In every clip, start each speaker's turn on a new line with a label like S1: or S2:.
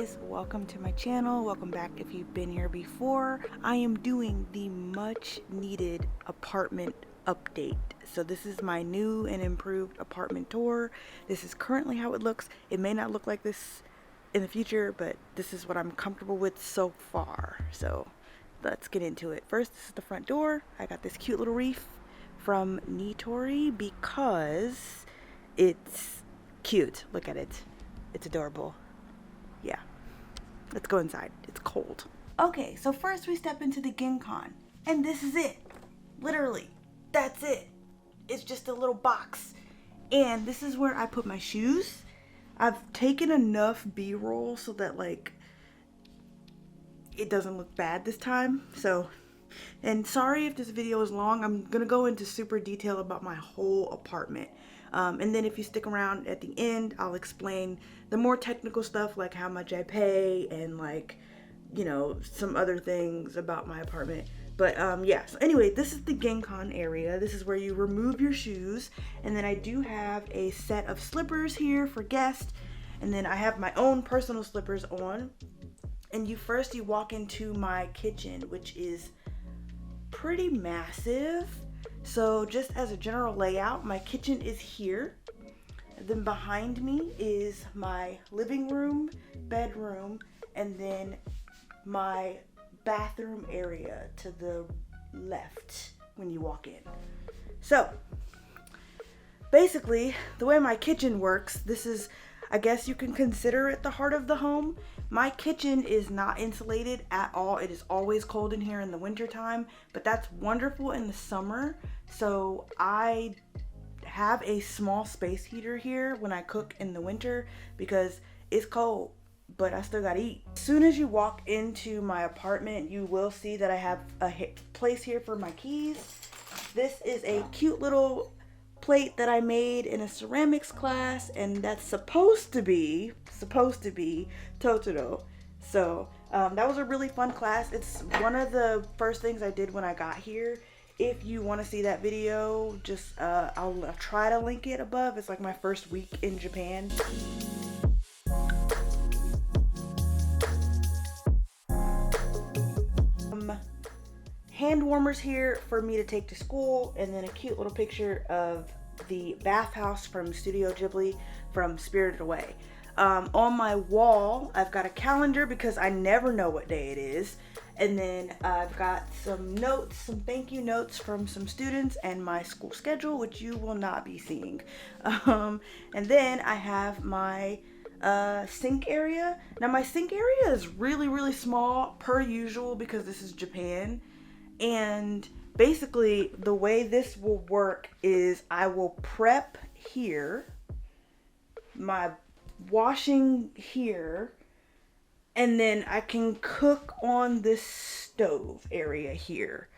S1: guys, welcome to my channel. Welcome back if you've been here before. I am doing the much needed apartment update. So this is my new and improved apartment tour. This is currently how it looks. It may not look like this in the future, but this is what I'm comfortable with so far. So let's get into it. First, this is the front door. I got this cute little wreath from Nitori because it's cute. Look at it. It's adorable. Yeah, let's go inside. It's cold. Okay, so first we step into the Ginkan, and this is it. Literally, that's it. It's just a little box, and this is where I put my shoes. I've taken enough B-roll so that like it doesn't look bad this time. So, and sorry if this video is long. I'm gonna go into super detail about my whole apartment. And then if you stick around at the end, I'll explain the more technical stuff, like how much I pay and like, you know, some other things about my apartment. But yeah, so anyway, this is the Ginkan area. This is where you remove your shoes. And then I do have a set of slippers here for guests. And then I have my own personal slippers on. And you walk into my kitchen, which is pretty massive. So just as a general layout, my kitchen is here. Then behind me is my living room, bedroom, and then my bathroom area to the left when you walk in. So basically, the way my kitchen works, this is, I guess you can consider it the heart of the home. My kitchen is not insulated at all. It is always cold in here in the winter time, but that's wonderful in the summer. So I have a small space heater here when I cook in the winter because it's cold, but I still gotta eat. As soon as you walk into my apartment, you will see that I have a place here for my keys. This is a cute little plate that I made in a ceramics class, and that's supposed to be Totoro. So that was a really fun class. It's one of the first things I did when I got here. If you want to see that video, just I'll try to link it above. It's like my first week in Japan. Hand warmers here for me to take to school, and then a cute little picture of the bathhouse from Studio Ghibli from Spirited Away. On my wall, I've got a calendar because I never know what day it is. And then I've got some notes, some thank you notes from some students and my school schedule, which you will not be seeing. And then I have my sink area. Now my sink area is really, really small per usual because this is Japan. And basically the way this will work is I will prep here, my washing here, and then I can cook on this stove area here.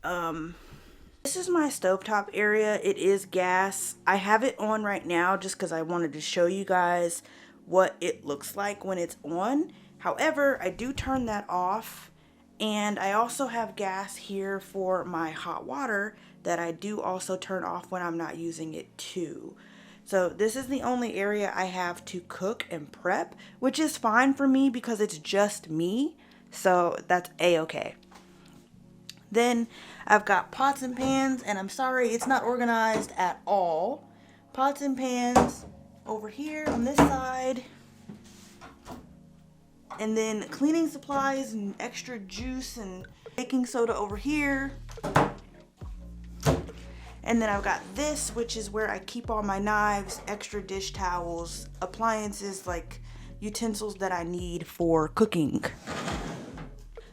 S1: This is my stovetop area. It is gas. I have it on right now just because I wanted to show you guys what it looks like when it's on. However, I do turn that off. And I also have gas here for my hot water that I do also turn off when I'm not using it too. So this is the only area I have to cook and prep, which is fine for me because it's just me. So that's a-okay. Then I've got pots and pans, and I'm sorry, it's not organized at all. Pots and pans over here on this side. And then cleaning supplies and extra juice and baking soda over here. And then I've got this, which is where I keep all my knives, extra dish towels, appliances like utensils that I need for cooking.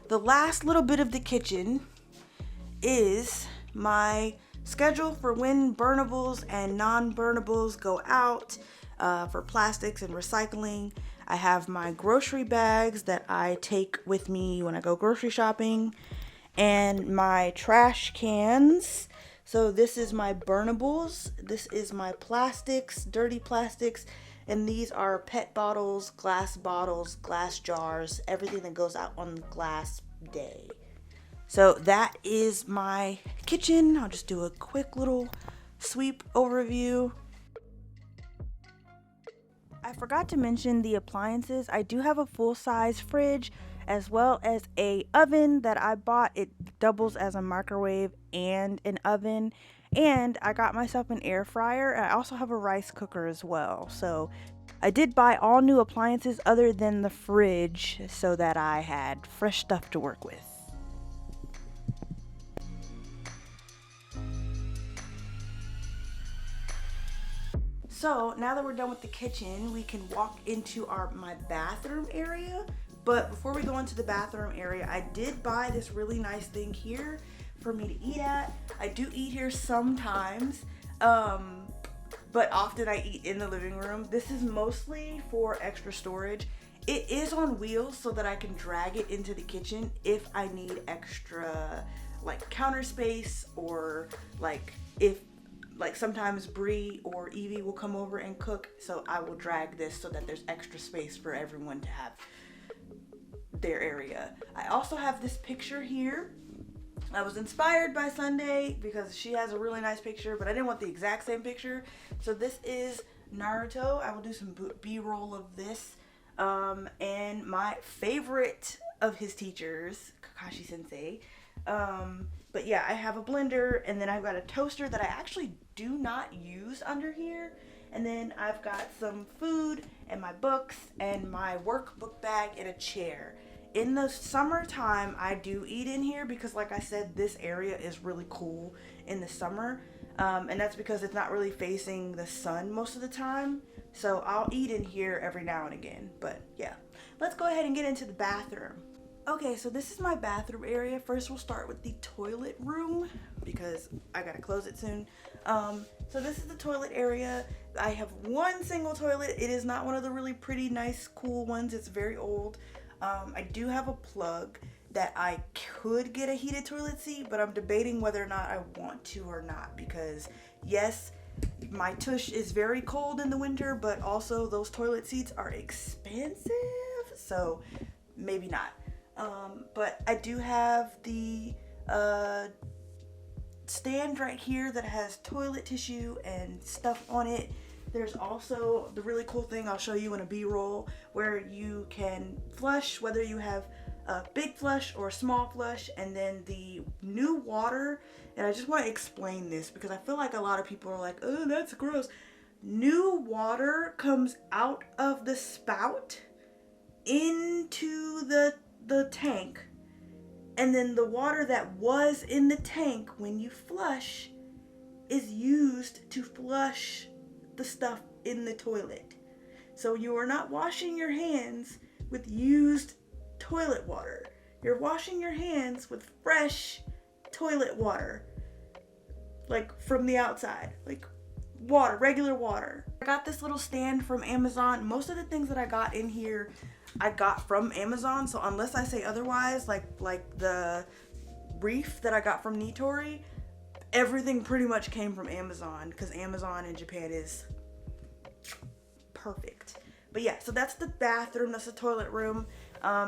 S1: The last little bit of the kitchen is my schedule for when burnables and non-burnables go out for plastics and recycling. I have my grocery bags that I take with me when I go grocery shopping, and my trash cans. So this is my burnables, this is my plastics, dirty plastics, and these are PET bottles, glass jars, everything that goes out on glass day. So that is my kitchen. I'll just do a quick little sweep overview. I forgot to mention the appliances. I do have a full-size fridge as well as a oven that I bought. It doubles as a microwave and an oven. And I got myself an air fryer. And I also have a rice cooker as well. So I did buy all new appliances other than the fridge so that I had fresh stuff to work with. So now that we're done with the kitchen, we can walk into my bathroom area. But before we go into the bathroom area, I did buy this really nice thing here for me to eat at. I do eat here sometimes, but often I eat in the living room. This is mostly for extra storage. It is on wheels so that I can drag it into the kitchen if I need extra like counter space, or if sometimes Bree or Evie will come over and cook, so I will drag this so that there's extra space for everyone to have their area. I also have this picture here. I was inspired by Sunday because she has a really nice picture, but I didn't want the exact same picture. So this is Naruto. I will do some B-roll of this. And my favorite of his teachers, Kakashi Sensei. But yeah, I have a blender, and then I've got a toaster that I actually do not use under here. And then I've got some food and my books and my workbook bag and a chair. In the summertime, I do eat in here because, like I said, this area is really cool in the summer. And that's because it's not really facing the sun most of the time. So I'll eat in here every now and again. But yeah, let's go ahead and get into the bathroom. Okay, so this is my bathroom area. First, we'll start with the toilet room because I gotta close it soon. So this is the toilet area. I have one single toilet. It is not one of the really pretty, nice, cool ones. It's very old. I do have a plug that I could get a heated toilet seat, but I'm debating whether or not I want to or not, because yes, my tush is very cold in the winter, but also those toilet seats are expensive, so maybe not. But I do have the stand right here that has toilet tissue and stuff on it. There's also the really cool thing I'll show you in a B-roll where you can flush, whether you have a big flush or a small flush, and then the new water, and I just want to explain this because I feel like a lot of people are like, oh, that's gross. New water comes out of the spout into the tank, and then the water that was in the tank when you flush is used to flush the stuff in the toilet. So you are not washing your hands with used toilet water. You're washing your hands with fresh toilet water, like from the outside, like water, regular water. I got this little stand from Amazon. Most of the things that I got in here I got from Amazon, so unless I say otherwise, like the reef that I got from Nitori, everything pretty much came from Amazon, because Amazon in Japan is perfect. But yeah, so that's the bathroom, that's the toilet room.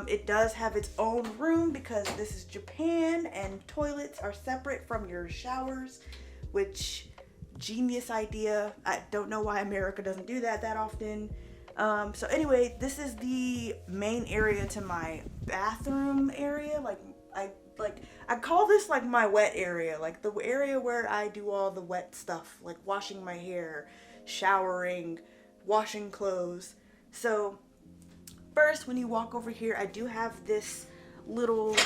S1: It does have its own room because this is Japan and toilets are separate from your showers, which genius idea. I don't know why America doesn't do that often. So anyway, this is the main area to my bathroom area. I call this like my wet area, like the area where I do all the wet stuff, like washing my hair, showering, washing clothes. So first, when you walk over here, I do have this little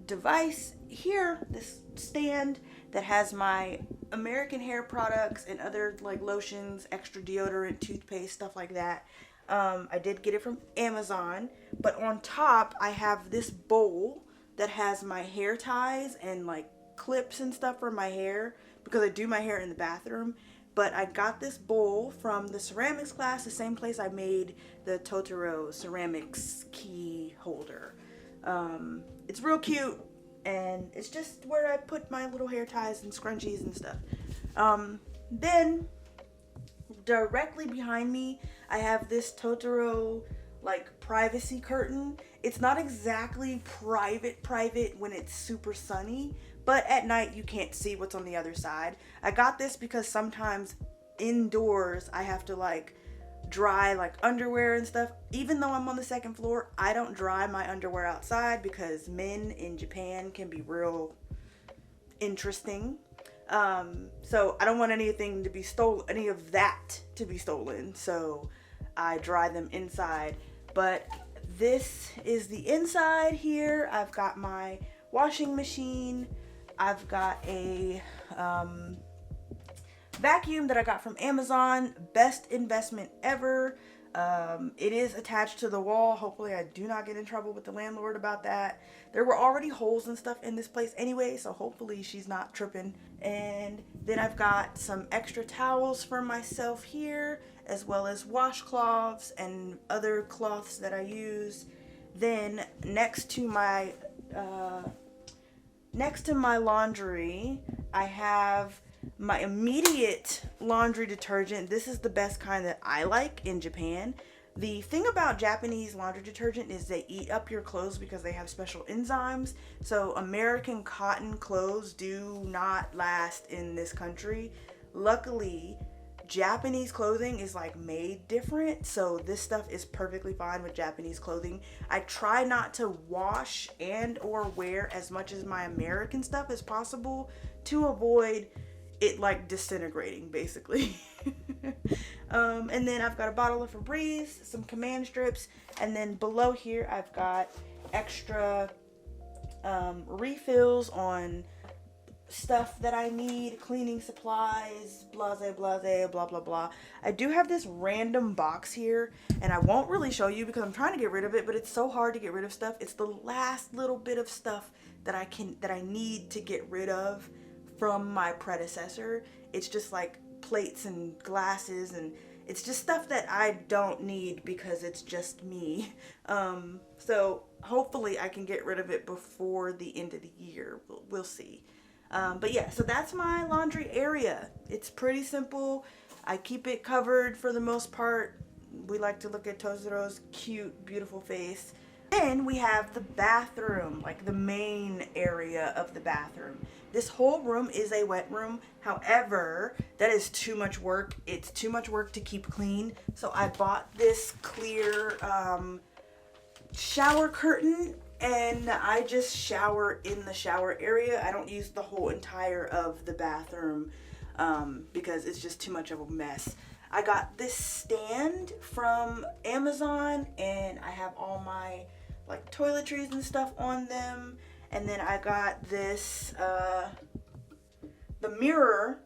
S1: device here, this stand that has my American hair products and other like lotions, extra deodorant, toothpaste, stuff like that. I did get it from Amazon, but on top I have this bowl that has my hair ties and like clips and stuff for my hair because I do my hair in the bathroom. But I got this bowl from the ceramics class, the same place I made the Totoro ceramics key holder. It's real cute, and it's just where I put my little hair ties and scrunchies and stuff. Then directly behind me, I have this Totoro like privacy curtain. It's not exactly private when it's super sunny, but at night you can't see what's on the other side. I got this because sometimes indoors I have to like dry like underwear and stuff. Even though I'm on the second floor, I don't dry my underwear outside because men in Japan can be real interesting. So I don't want anything to be stolen, any of that to be stolen. So I dry them inside. But this is the inside here. I've got my washing machine. I've got a vacuum that I got from Amazon. Best investment ever. It is attached to the wall. Hopefully I do not get in trouble with the landlord about that. There were already holes and stuff in this place anyway, so hopefully she's not tripping. And then I've got some extra towels for myself here, as well as washcloths and other cloths that I use. Then next to my laundry, I have my immediate laundry detergent. This is the best kind that I like in Japan. The thing about Japanese laundry detergent is they eat up your clothes because they have special enzymes. So American cotton clothes do not last in this country. Luckily, Japanese clothing is like made different, so this stuff is perfectly fine with Japanese clothing. I try not to wash and or wear as much as my American stuff as possible to avoid it like disintegrating basically. And then I've got a bottle of Febreze, some Command strips, and then below here I've got extra refills on stuff that I need, cleaning supplies, blase blase, blah blah blah. I do have this random box here, and I won't really show you because I'm trying to get rid of it, but it's so hard to get rid of stuff. It's the last little bit of stuff that I need to get rid of from my predecessor. It's just like plates and glasses, and it's just stuff that I don't need because it's just me. So hopefully I can get rid of it before the end of the year. We'll see. But yeah, so that's my laundry area. It's pretty simple. I keep it covered for the most part. We like to look at Tozaro's cute, beautiful face. Then we have the bathroom, like the main area of the bathroom. This whole room is a wet room. However, that is too much work. It's too much work to keep clean. So I bought this clear shower curtain, and I just shower in the shower area. I don't use the whole entire of the bathroom because it's just too much of a mess. I got this stand from Amazon, and I have all my like toiletries and stuff on them. And then I got this the mirror.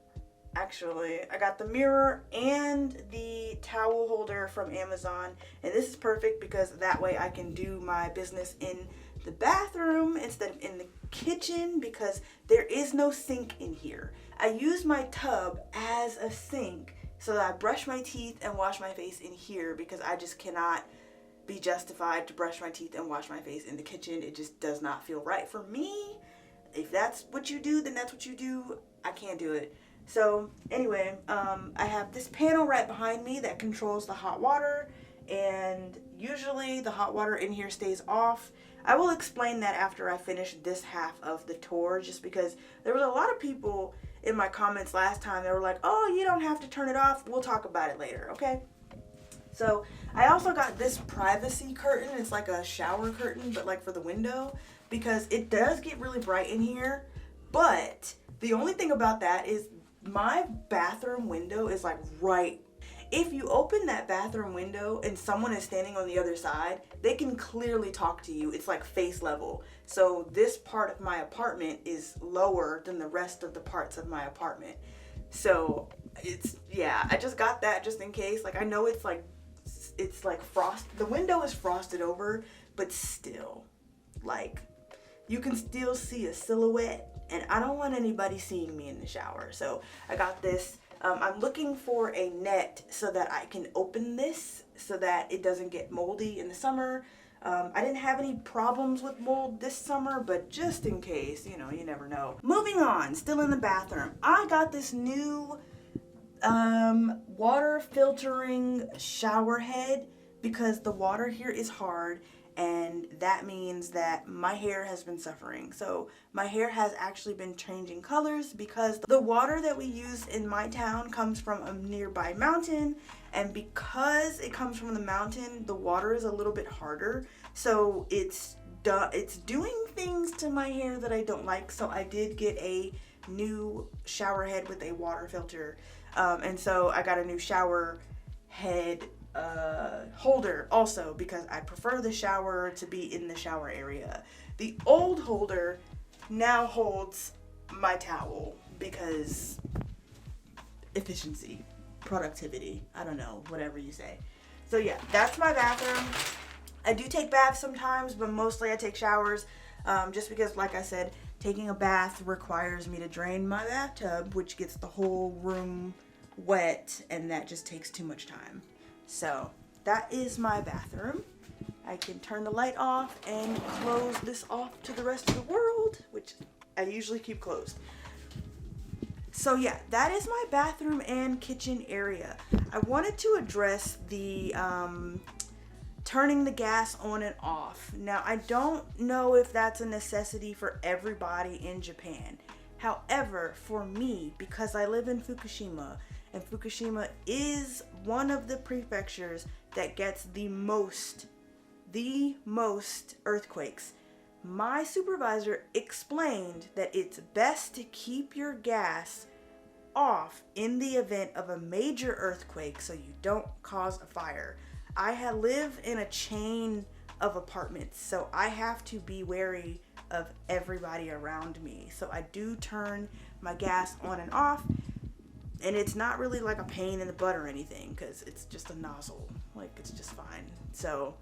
S1: Actually, I got the mirror and the towel holder from Amazon, and this is perfect because that way I can do my business in the bathroom instead of in the kitchen, because there is no sink in here. I use my tub as a sink so that I brush my teeth and wash my face in here, because I just cannot be justified to brush my teeth and wash my face in the kitchen. It just does not feel right for me. If that's what you do, then that's what you do. I can't do it. So anyway, I have this panel right behind me that controls the hot water, and usually the hot water in here stays off. I will explain that after I finish this half of the tour, just because there was a lot of people in my comments last time that were like, oh, you don't have to turn it off. We'll talk about it later, okay? So I also got this privacy curtain. It's like a shower curtain, but like for the window, because it does get really bright in here. But the only thing about that is my bathroom window is like right. If you open that bathroom window and someone is standing on the other side, they can clearly talk to you. It's like face level. So this part of my apartment is lower than the rest of the parts of my apartment. So it's, yeah, I just got that just in case. Like, I know it's like frost. The window is frosted over, but still, like, you can still see a silhouette, and I don't want anybody seeing me in the shower. So I got this. I'm looking for a net so that I can open this so that it doesn't get moldy in the summer. I didn't have any problems with mold this summer, but just in case, you know, you never know. Moving on, still in the bathroom, I got this new water filtering shower head because the water here is hard, and that means that my hair has been suffering. So my hair has actually been changing colors because the water that we use in my town comes from a nearby mountain, And because it comes from the mountain, the water is a little bit harder, so it's doing things to my hair that I don't like. So I did get a new shower head with a water filter, and so I got a new shower head holder also, because I prefer the shower to be in the shower area. The old holder now holds my towel because efficiency, productivity, I don't know, whatever you say. So yeah, that's my bathroom. I do take baths sometimes, but mostly I take showers, just because, like I said, taking a bath requires me to drain my bathtub, which gets the whole room wet, and that just takes too much time. So that is my bathroom. I can turn the light off and close this off to the rest of the world, which I usually keep closed. So yeah, that is my bathroom and kitchen area. I wanted to address the turning the gas on and off. Now, I don't know if that's a necessity for everybody in Japan. However, for me, because I live in Fukushima, and Fukushima is one of the prefectures that gets the most earthquakes, my supervisor explained that it's best to keep your gas off in the event of a major earthquake so you don't cause a fire. I live in a chain of apartments, so I have to be wary of everybody around me. So I do turn my gas on and off, and it's not really like a pain in the butt or anything, because it's just a nozzle. Like, it's just fine. So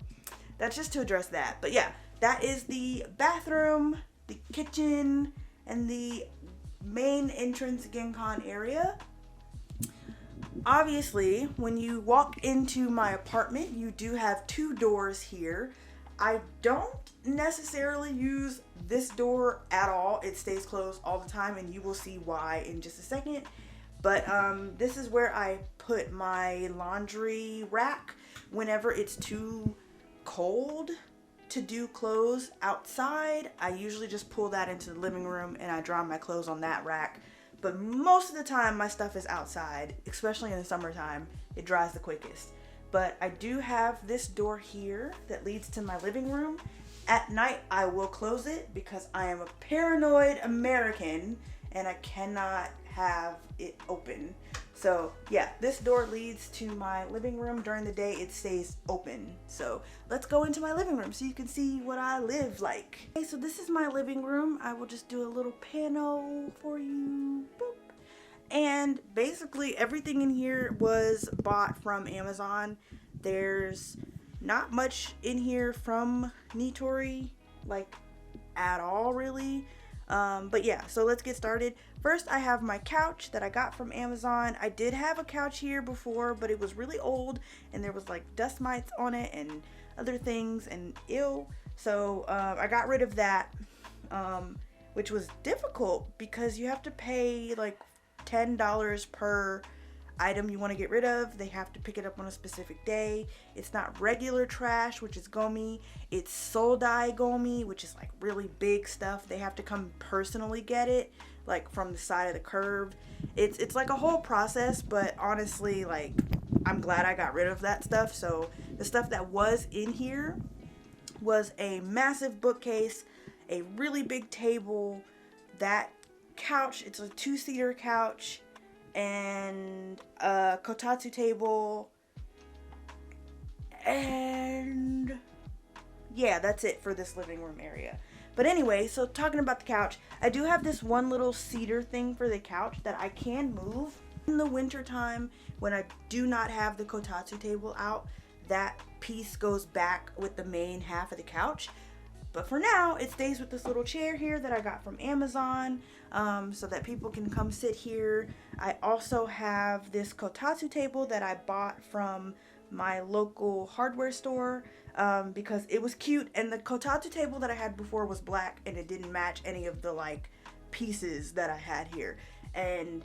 S1: that's just to address that. But yeah, that is the bathroom, the kitchen, and the main entrance Genkan area. Obviously, when you walk into my apartment, you do have two doors here. I don't necessarily use this door at all. It stays closed all the time, and you will see why in just a second. But this is where I put my laundry rack whenever it's too cold to do clothes outside. I usually just pull that into the living room and I dry my clothes on that rack. But most of the time my stuff is outside, especially in the summertime. It dries the quickest. But I do have this door here that leads to my living room. At night I will close it because I am a paranoid American and I cannot have it open. So yeah, this door leads to my living room. During the day it stays open. So let's go into my living room so you can see what I live like. Okay, so this is my living room. I will just do a little panel for you. Boop. And basically everything in here was bought from Amazon. There's not much in here from Nitori, like at all really. But yeah, so let's get started. First, I have my couch that I got from Amazon. I did have a couch here before, but it was really old and there was like dust mites on it and other things and ill. So I got rid of that, which was difficult because you have to pay like $10 per item you want to get rid of. They have to pick it up on a specific day. It's not regular trash, which is gomi. It's soldai gomi, which is like really big stuff. They have to come personally get it, like from the side of the curb. It's like a whole process, but honestly, like, I'm glad I got rid of that stuff. So the stuff that was in here was a massive bookcase, a really big table, that couch, it's a 2-seater couch, and a kotatsu table, and yeah, that's it for this living room area. But anyway, so talking about the couch, I do have this one little cedar thing for the couch that I can move. In the winter time, when I do not have the kotatsu table out, that piece goes back with the main half of the couch. But for now, it stays with this little chair here that I got from Amazon, so that people can come sit here. I also have this kotatsu table that I bought from my local hardware store, because it was cute, and the kotatsu table that I had before was black and it didn't match any of the like pieces that I had here. And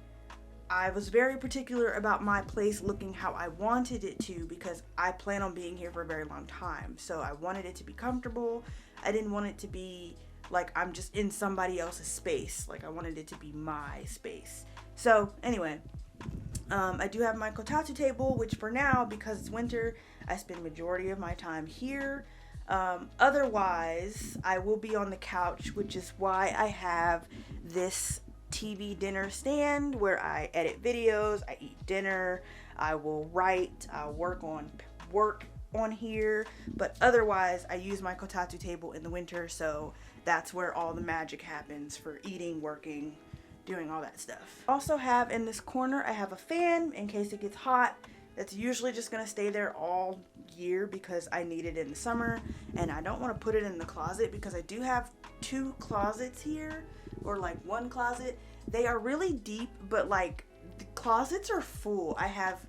S1: I was very particular about my place looking how I wanted it to, because I plan on being here for a very long time. So I wanted it to be comfortable. I didn't want it to be like I'm just in somebody else's space. Like, I wanted it to be my space. So anyway, I do have my kotatsu table, which for now, because it's winter, I spend majority of my time here. Otherwise, I will be on the couch, which is why I have this TV dinner stand where I edit videos, I eat dinner, I will write, I'll work on here, but otherwise I use my kotatsu table in the winter, so that's where all the magic happens for eating, working, doing all that stuff. Also have in this corner, I have a fan in case it gets hot. That's usually just gonna stay there all year because I need it in the summer, and I don't want to put it in the closet because I do have 2 closets here, or like 1 closet. They are really deep, but like the closets are full. I have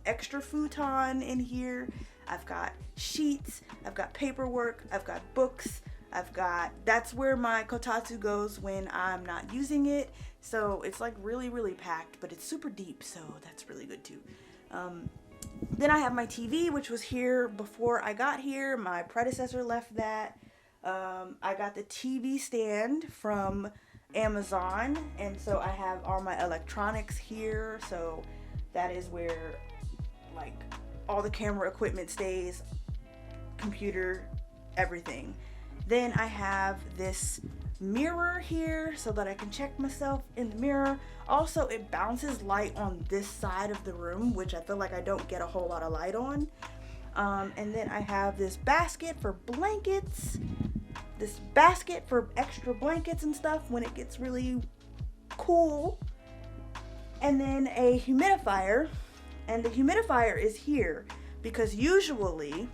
S1: extra futon in here. I've got sheets, I've got paperwork, I've got books, that's where my kotatsu goes when I'm not using it. So it's like really, really packed, but it's super deep, so that's really good too. Then I have my TV, which was here before I got here. My predecessor left that. I got the TV stand from Amazon, and so I have all my electronics here. So that is where like all the camera equipment stays, computer, everything. Then I have this mirror here so that I can check myself in the mirror. Also, it bounces light on this side of the room, which I feel like I don't get a whole lot of light on. And then I have this basket for blankets, this basket for extra blankets and stuff when it gets really cool. And then a humidifier, and the humidifier is here because usually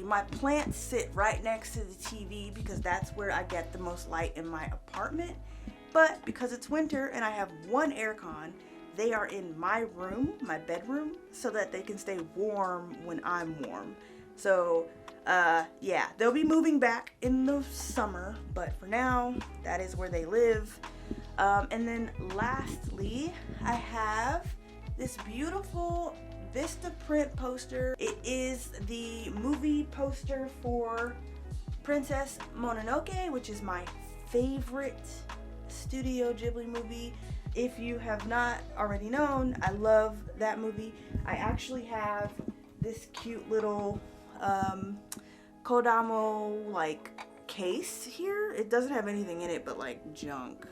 S1: my plants sit right next to the TV because that's where I get the most light in my apartment. But because it's winter and I have 1 aircon, they are in my room, my bedroom, so that they can stay warm when I'm warm. So yeah, they'll be moving back in the summer, but for now, that is where they live. And then lastly, I have this beautiful Vista print poster. It is the movie poster for Princess Mononoke, which is my favorite Studio Ghibli movie. If you have not already known, I love that movie. I actually have this cute little Kodamo like case here. It doesn't have anything in it but like junk.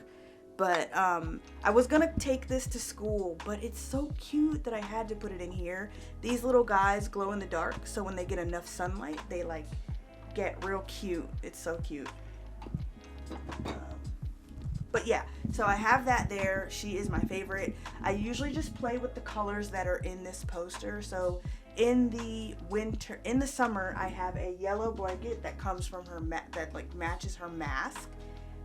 S1: But I was gonna take this to school, but it's so cute that I had to put it in here. These little guys glow in the dark, so when they get enough sunlight, they like get real cute. It's so cute. But yeah, so I have that there. She is my favorite. I usually just play with the colors that are in this poster. So in the summer, I have a yellow blanket that comes from her that like matches her mask.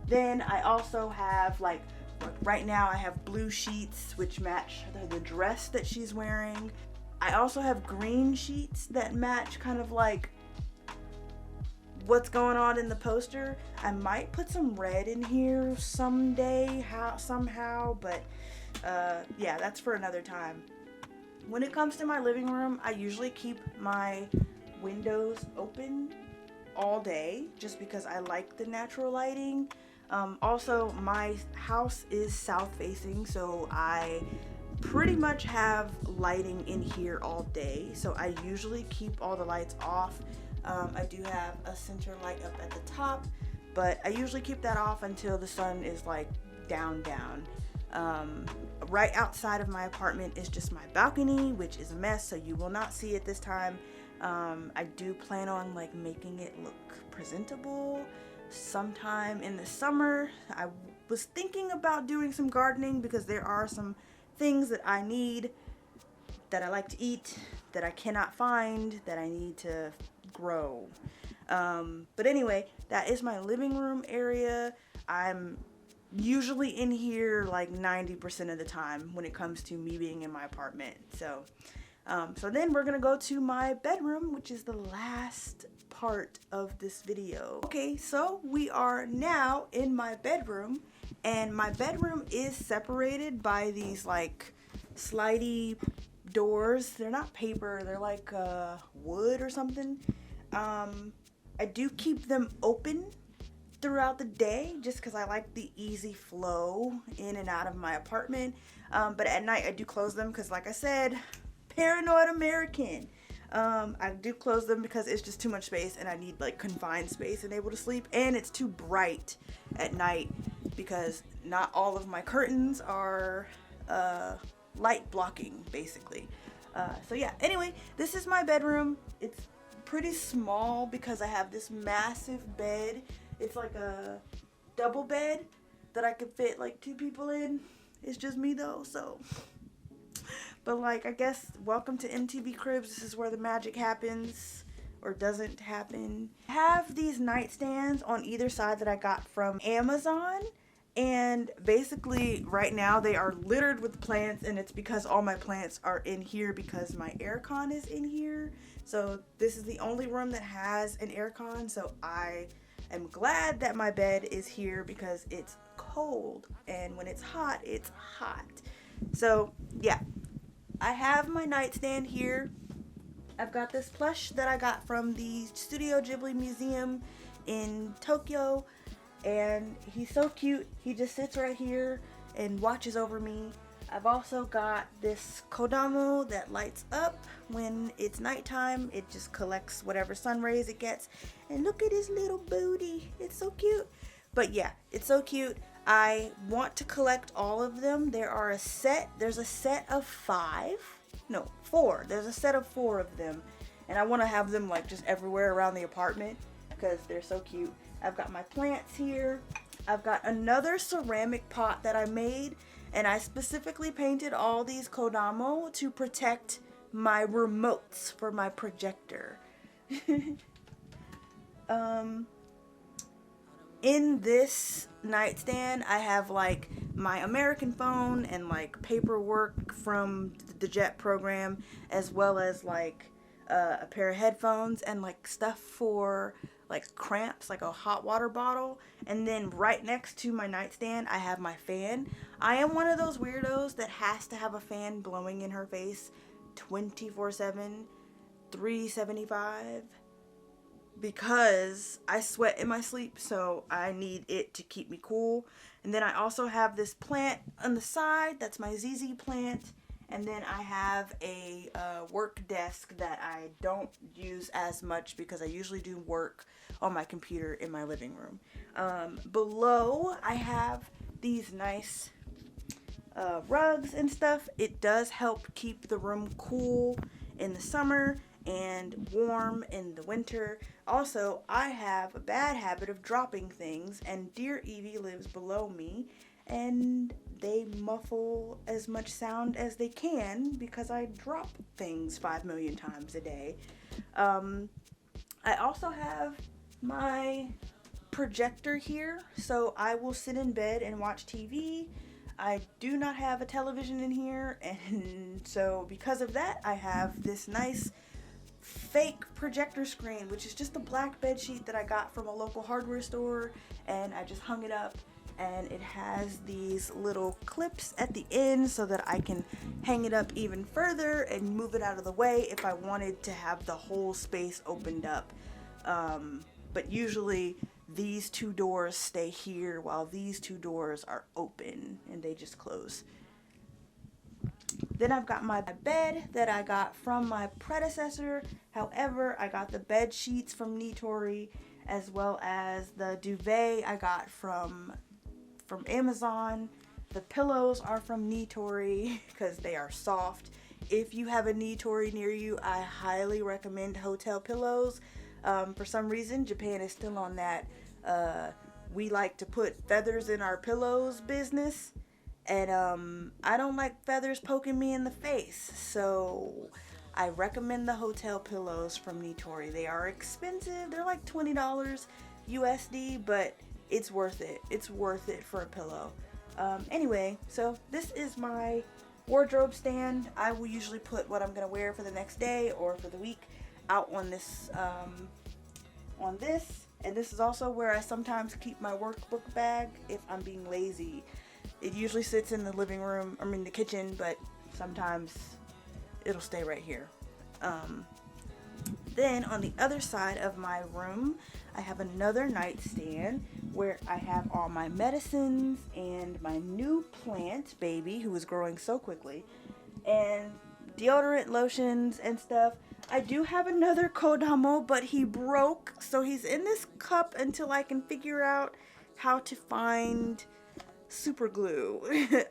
S1: Then I also have like right now I have blue sheets which match the dress that she's wearing. I also have green sheets that match kind of like what's going on in the poster. I might put some red in here someday, somehow, but yeah, that's for another time. When it comes to my living room, I usually keep my windows open all day just because I like the natural lighting. Also, my house is south facing, so I pretty much have lighting in here all day, so I usually keep all the lights off. I do have a center light up at the top, but I usually keep that off until the sun is like down. Right outside of my apartment is just my balcony, which is a mess, so you will not see it this time. I do plan on like making it look presentable sometime in the summer. I was thinking about doing some gardening because there are some things that I need, that I like to eat, that I cannot find, that I need to grow. But anyway, that is my living room area. I'm usually in here like 90% of the time when it comes to me being in my apartment. So then we're gonna go to my bedroom, which is the last part of this video. Okay, so we are now in my bedroom, and my bedroom is separated by these like slidey doors. They're not paper, they're like wood or something. I do keep them open throughout the day just because I like the easy flow in and out of my apartment. But at night I do close them because, like I said, paranoid American. I do close them because it's just too much space and I need like confined space and able to sleep, and it's too bright at night because not all of my curtains are light blocking basically. So yeah, anyway, this is my bedroom. It's pretty small because I have this massive bed. It's like a double bed that I could fit like 2 people in. It's just me though, so. But like, I guess, welcome to MTV Cribs. This is where the magic happens, or doesn't happen. I have these nightstands on either side that I got from Amazon, and basically right now they are littered with plants, and it's because all my plants are in here because my aircon is in here. So this is the only room that has an aircon, so I am glad that my bed is here because it's cold, and when it's hot, it's hot. So yeah, I have my nightstand here. I've got this plush that I got from the Studio Ghibli Museum in Tokyo, and he's so cute. He just sits right here and watches over me. I've also got this kodamo that lights up when it's nighttime. It just collects whatever sun rays it gets. And look at his little booty. It's so cute. But yeah, it's so cute. I want to collect all of them. There's a set of 4. There's a set of 4 of them. And I want to have them like just everywhere around the apartment because they're so cute. I've got my plants here. I've got another ceramic pot that I made, and I specifically painted all these kodamo to protect my remotes for my projector. In this nightstand, I have like my American phone and like paperwork from the JET program, as well as like a pair of headphones and like stuff for like cramps, like a hot water bottle. And then right next to my nightstand, I have my fan. I am one of those weirdos that has to have a fan blowing in her face 24/7, 375. Because I sweat in my sleep, so I need it to keep me cool. And then I also have this plant on the side. That's my ZZ plant. And then I have a work desk that I don't use as much because I usually do work on my computer in my living room. Below, I have these nice rugs and stuff. It does help keep the room cool in the summer and warm in the winter. Also, I have a bad habit of dropping things, and dear Evie lives below me, and they muffle as much sound as they can because I drop things 5 million times a day. I also have my projector here, so I will sit in bed and watch TV. I do not have a television in here, and so because of that, I have this nice fake projector screen, which is just a black bed sheet that I got from a local hardware store, and I just hung it up, and it has these little clips at the end so that I can hang it up even further and move it out of the way if I wanted to have the whole space opened up. But usually these 2 doors stay here while these 2 doors are open and they just close. Then I've got my bed that I got from my predecessor. However, I got the bed sheets from Nitori, as well as the duvet I got from Amazon. The pillows are from Nitori because they are soft. If you have a Nitori near you, I highly recommend hotel pillows. For some reason, Japan is still on that we like to put feathers in our pillows business. And I don't like feathers poking me in the face, so I recommend the hotel pillows from Nitori. They are expensive. They're like $20 USD, but it's worth it. It's worth it for a pillow. Anyway, so this is my wardrobe stand. I will usually put what I'm going to wear for the next day or for the week out on this, And this is also where I sometimes keep my workbook bag if I'm being lazy. It usually sits in the living room, the kitchen, but sometimes it'll stay right here. Then on the other side of my room, I have another nightstand where I have all my medicines and my new plant baby who is growing so quickly, and deodorant, lotions, and stuff. I do have another Kodamo, but he broke, so he's in this cup until I can figure out how to find super glue.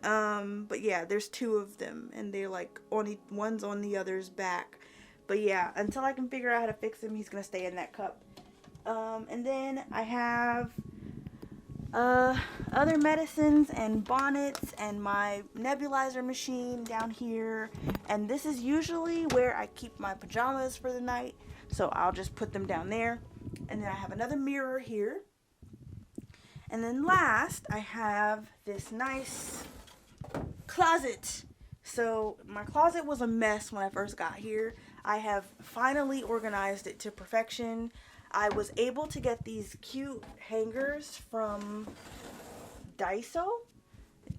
S1: But yeah, there's two of them, and they're like one's on the other's back. But yeah, until I can figure out how to fix him, he's gonna stay in that cup. And then I have other medicines and bonnets and my nebulizer machine down here, and this is usually where I keep my pajamas for the night, so I'll just put them down there. And then I have another mirror here, and then last I have this nice closet. So my closet was a mess when I first got here. I have finally organized it to perfection. I was able to get these cute hangers from Daiso.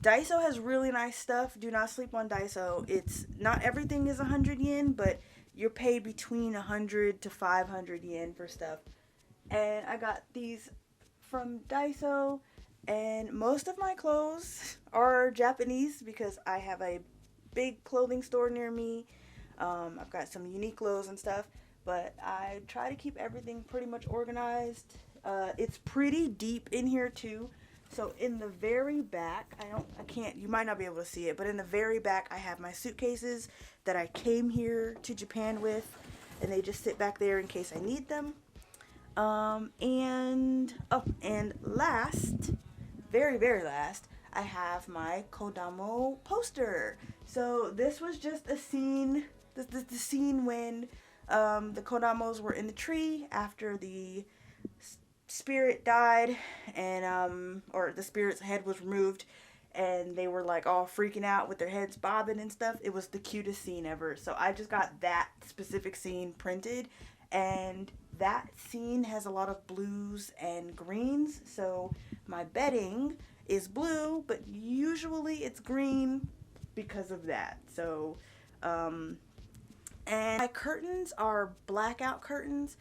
S1: Daiso has really nice stuff. Do not sleep on Daiso. It's not everything is 100 yen, but you're paid between 100 to 500 yen for stuff. And I got these from Daiso, and most of my clothes are Japanese because I have a big clothing store near me. I've got some unique clothes and stuff, but I try to keep everything pretty much organized. It's pretty deep in here too. So in the very back, you might not be able to see it, but in the very back I have my suitcases that I came here to Japan with, and they just sit back there in case I need them. And last, very last, I have my Kodamo poster. So this was just a scene, the scene when the Kodamos were in the tree after the spirit died, and or the spirit's head was removed, and they were like all freaking out with their heads bobbing and stuff. It was the cutest scene ever. So I just got that specific scene printed, and that scene has a lot of blues and greens. So my bedding is blue, but usually it's green because of that. So and my curtains are blackout curtains,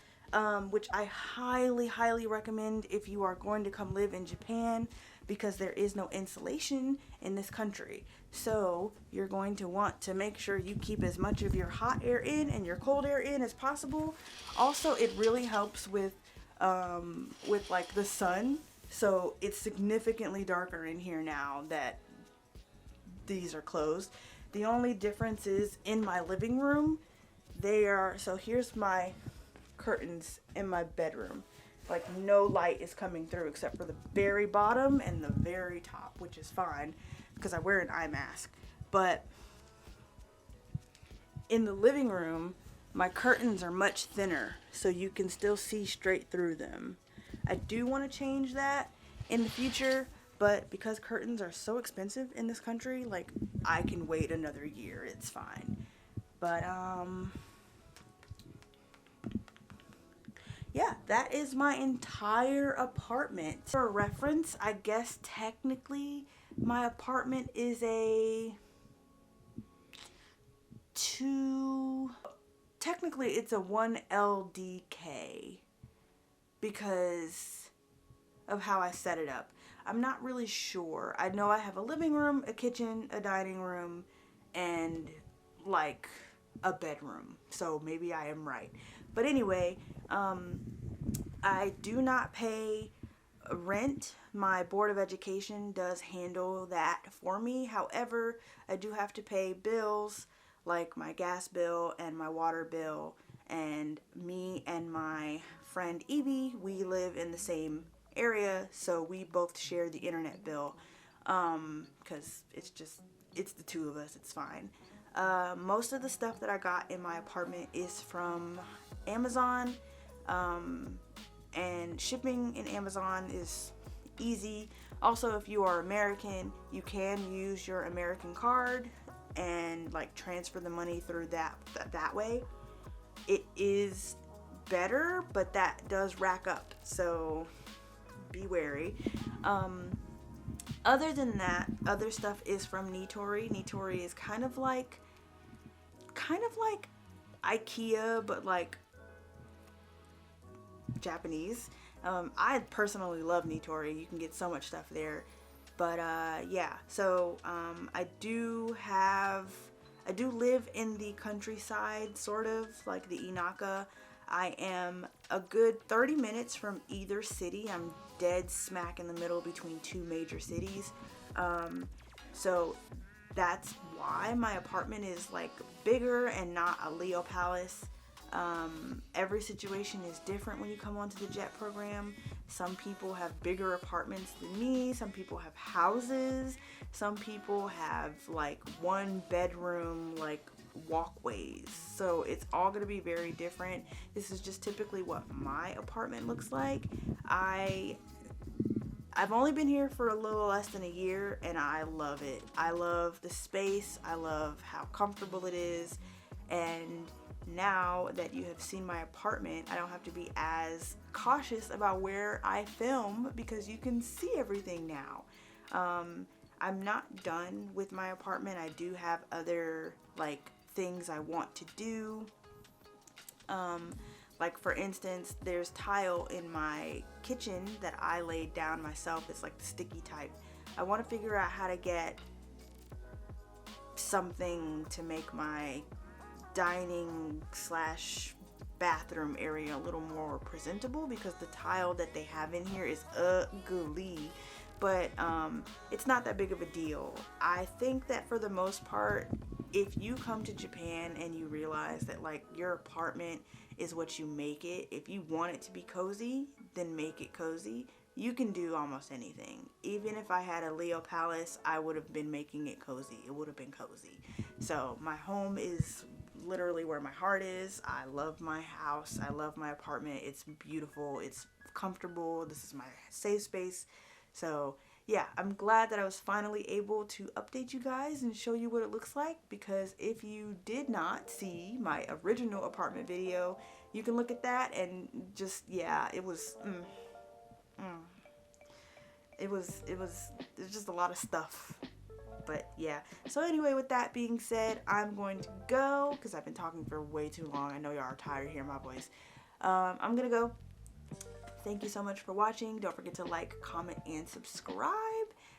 S1: which I highly recommend if you are going to come live in Japan, because there is no insulation in this country. So you're going to want to make sure you keep as much of your hot air in and your cold air in as possible. Also, it really helps with like the sun. So it's significantly darker in here now that these are closed. The only difference is in my living room, so here's my curtains in my bedroom. Like, no light is coming through except for the very bottom and the very top, which is fine because I wear an eye mask. But in the living room, my curtains are much thinner, so you can still see straight through them. I do want to change that in the future, but because curtains are so expensive in this country, like, I can wait another year. It's fine. But yeah, that is my entire apartment. For reference, I guess technically my apartment is technically it's a 1 LDK because of how I set it up. I'm not really sure. I know I have a living room, a kitchen, a dining room, and like a bedroom. So maybe I am right. But anyway, I do not pay rent. My Board of Education does handle that for me. However, I do have to pay bills like my gas bill and my water bill. And me and my friend Evie, we live in the same area, so we both share the internet bill, because it's the two of us. It's fine. Most of the stuff that I got in my apartment is from Amazon, and shipping in Amazon is easy. Also, if you are American, you can use your American card and like transfer the money through that way. It is better, but that does rack up, so be wary. Other than that, other stuff is from Nitori. Nitori is kind of like IKEA, but like Japanese. I personally love Nitori. You can get so much stuff there. But yeah, so I do live in the countryside, sort of like the Inaka. I am a good 30 minutes from either city. I'm dead smack in the middle between two major cities. So that's why my apartment is like bigger and not a Leo Palace. Every situation is different when you come onto the JET program. Some people have bigger apartments than me. Some people have houses. Some people have like one bedroom, like walkways. So it's all going to be very different. This is just typically what my apartment looks like. I've only been here for a little less than a year and I love it. I love the space. I love how comfortable it is. And now that you have seen my apartment, I don't have to be as cautious about where I film because you can see everything now. I'm not done with my apartment. I do have other like things I want to do. Like for instance, there's tile in my kitchen that I laid down myself. It's like the sticky type. I want to figure out how to get something to make my dining slash bathroom area a little more presentable because the tile that they have in here is ugly. But it's not that big of a deal. I think that for the most part, if you come to Japan and you realize that like your apartment is what you make it, if you want it to be cozy, then make it cozy. You can do almost anything. Even if I had a Leo Palace, I would have been making it cozy. It would have been cozy. So my home is literally where my heart is. I love my house. I love my apartment. It's beautiful. It's comfortable. This is my safe space. So yeah, I'm glad that I was finally able to update you guys and show you what it looks like, because if you did not see my original apartment video, you can look at that and just, yeah, it was just a lot of stuff. But yeah, so anyway, with that being said, I'm going to go because I've been talking for way too long. I know y'all are tired of hearing my voice. I'm gonna go. Thank you so much for watching. Don't forget to like, comment, and subscribe.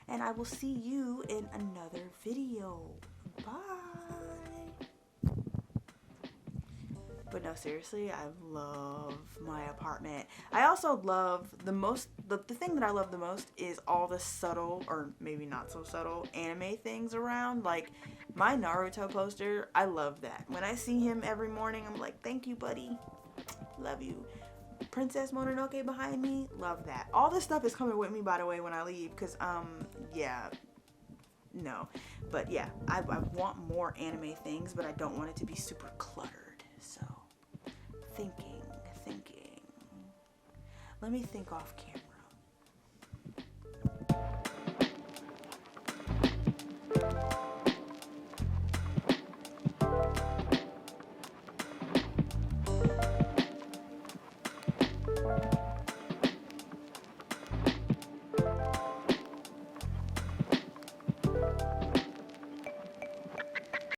S1: And I will see you in another video. Bye. But no, seriously, I love my apartment. I also love the thing that I love the most is all the subtle, or maybe not so subtle, anime things around. Like my Naruto poster, I love that. When I see him every morning, I'm like, thank you, buddy. Love you. Princess Mononoke behind me, love that. All this stuff is coming with me, by the way, when I leave, because yeah, no, but yeah, I want more anime things, but I don't want it to be super cluttered. So thinking, let me think off camera.